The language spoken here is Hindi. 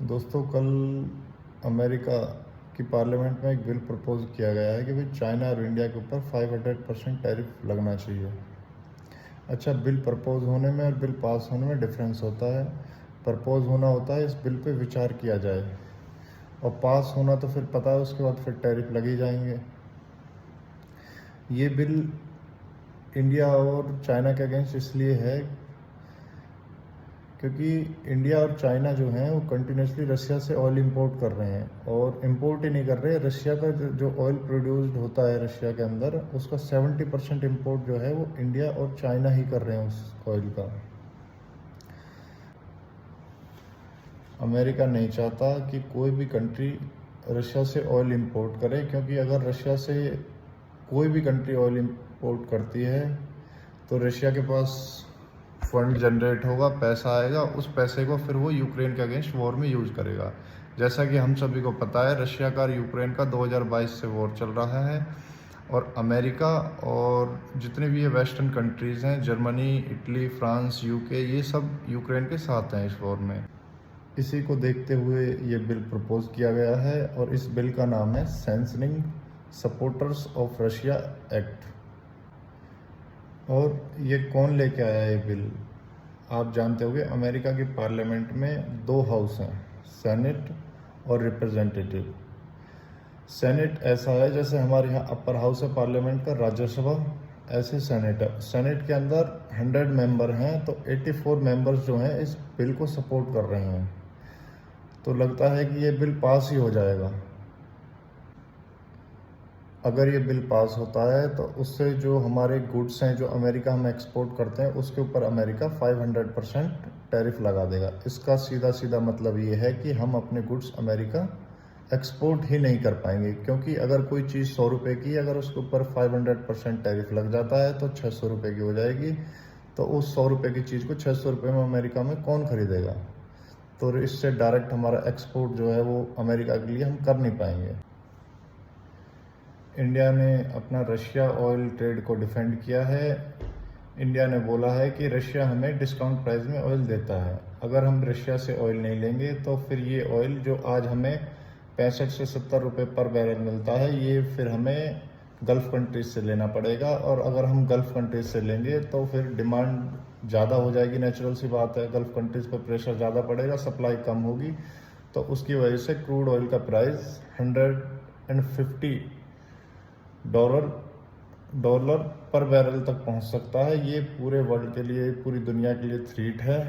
दोस्तों, कल अमेरिका की पार्लियामेंट में एक बिल प्रपोज किया गया है कि भाई चाइना और इंडिया के ऊपर 500% टैरिफ लगना चाहिए। अच्छा, बिल प्रपोज होने में और बिल पास होने में डिफरेंस होता है। प्रपोज होना होता है इस बिल पे विचार किया जाए, और पास होना तो फिर पता है उसके बाद फिर टैरिफ लगे जाएंगे। ये बिल इंडिया और चाइना के अगेंस्ट इसलिए है क्योंकि इंडिया और चाइना जो हैं वो कंटिन्यूसली रशिया से ऑयल इंपोर्ट कर रहे हैं, और इंपोर्ट ही नहीं कर रहे, रशिया का जो ऑयल प्रोड्यूस्ड होता है रशिया के अंदर, उसका 70% इंपोर्ट जो है वो इंडिया और चाइना ही कर रहे हैं उस ऑयल का। अमेरिका नहीं चाहता कि कोई भी कंट्री रशिया से ऑयल इंपोर्ट करे, क्योंकि अगर रशिया से कोई भी कंट्री ऑयल इंपोर्ट करती है तो रशिया के पास फंड जनरेट होगा, पैसा आएगा, उस पैसे को फिर वो यूक्रेन के अगेंस्ट वॉर में यूज़ करेगा। जैसा कि हम सभी को पता है, रशिया का और यूक्रेन का 2022 से वॉर चल रहा है, और अमेरिका और जितने भी ये वेस्टर्न कंट्रीज़ हैं, जर्मनी, इटली, फ्रांस, यूके, ये सब यूक्रेन के साथ हैं इस वॉर में। इसी को देखते हुए ये बिल प्रपोज किया गया है, और इस बिल का नाम है sanctioning supporters of Russia act. और ये कौन लेके आया ये बिल? आप जानते होंगे, अमेरिका की पार्लियामेंट में दो हाउस हैं, सेनेट और रिप्रेजेंटेटिव। सेनेट ऐसा है जैसे हमारे यहाँ अपर हाउस है पार्लियामेंट का, राज्यसभा, ऐसे सेनेट है। सेनेट के अंदर 100 मेंबर हैं, तो 84 मेंबर्स जो हैं इस बिल को सपोर्ट कर रहे हैं। तो लगता है कि ये बिल पास ही हो जाएगा। अगर ये बिल पास होता है तो उससे जो हमारे गुड्स हैं जो अमेरिका हम एक्सपोर्ट करते हैं उसके ऊपर अमेरिका 500% टैरिफ लगा देगा। इसका सीधा सीधा मतलब ये है कि हम अपने गुड्स अमेरिका एक्सपोर्ट ही नहीं कर पाएंगे, क्योंकि अगर कोई चीज़ 100 रुपये की, अगर उसके ऊपर 500% टैरिफ लग जाता है तो 600 रुपये की हो जाएगी। तो उस 100 रुपये की चीज़ को 600 रुपये में अमेरिका में कौन खरीदेगा? तो इससे डायरेक्ट हमारा एक्सपोर्ट जो है वो अमेरिका के लिए हम कर नहीं पाएंगे। इंडिया ने अपना रशिया ऑयल ट्रेड को डिफेंड किया है। इंडिया ने बोला है कि रशिया हमें डिस्काउंट प्राइस में ऑयल देता है। अगर हम रशिया से ऑयल नहीं लेंगे तो फिर ये ऑयल जो आज हमें 65 से 70 रुपये पर बैरल मिलता है, ये फिर हमें गल्फ़ कंट्रीज से लेना पड़ेगा। और अगर हम गल्फ़ कंट्रीज से लेंगे तो फिर डिमांड ज़्यादा हो जाएगी, नेचुरल सी बात है, गल्फ़ कंट्रीज पर प्रेशर ज़्यादा पड़ेगा, सप्लाई कम होगी। तो उसकी वजह से क्रूड ऑयल का प्राइस $150 डॉलर पर बैरल तक पहुंच सकता है। ये पूरे वर्ल्ड के लिए, पूरी दुनिया के लिए थ्रेट है।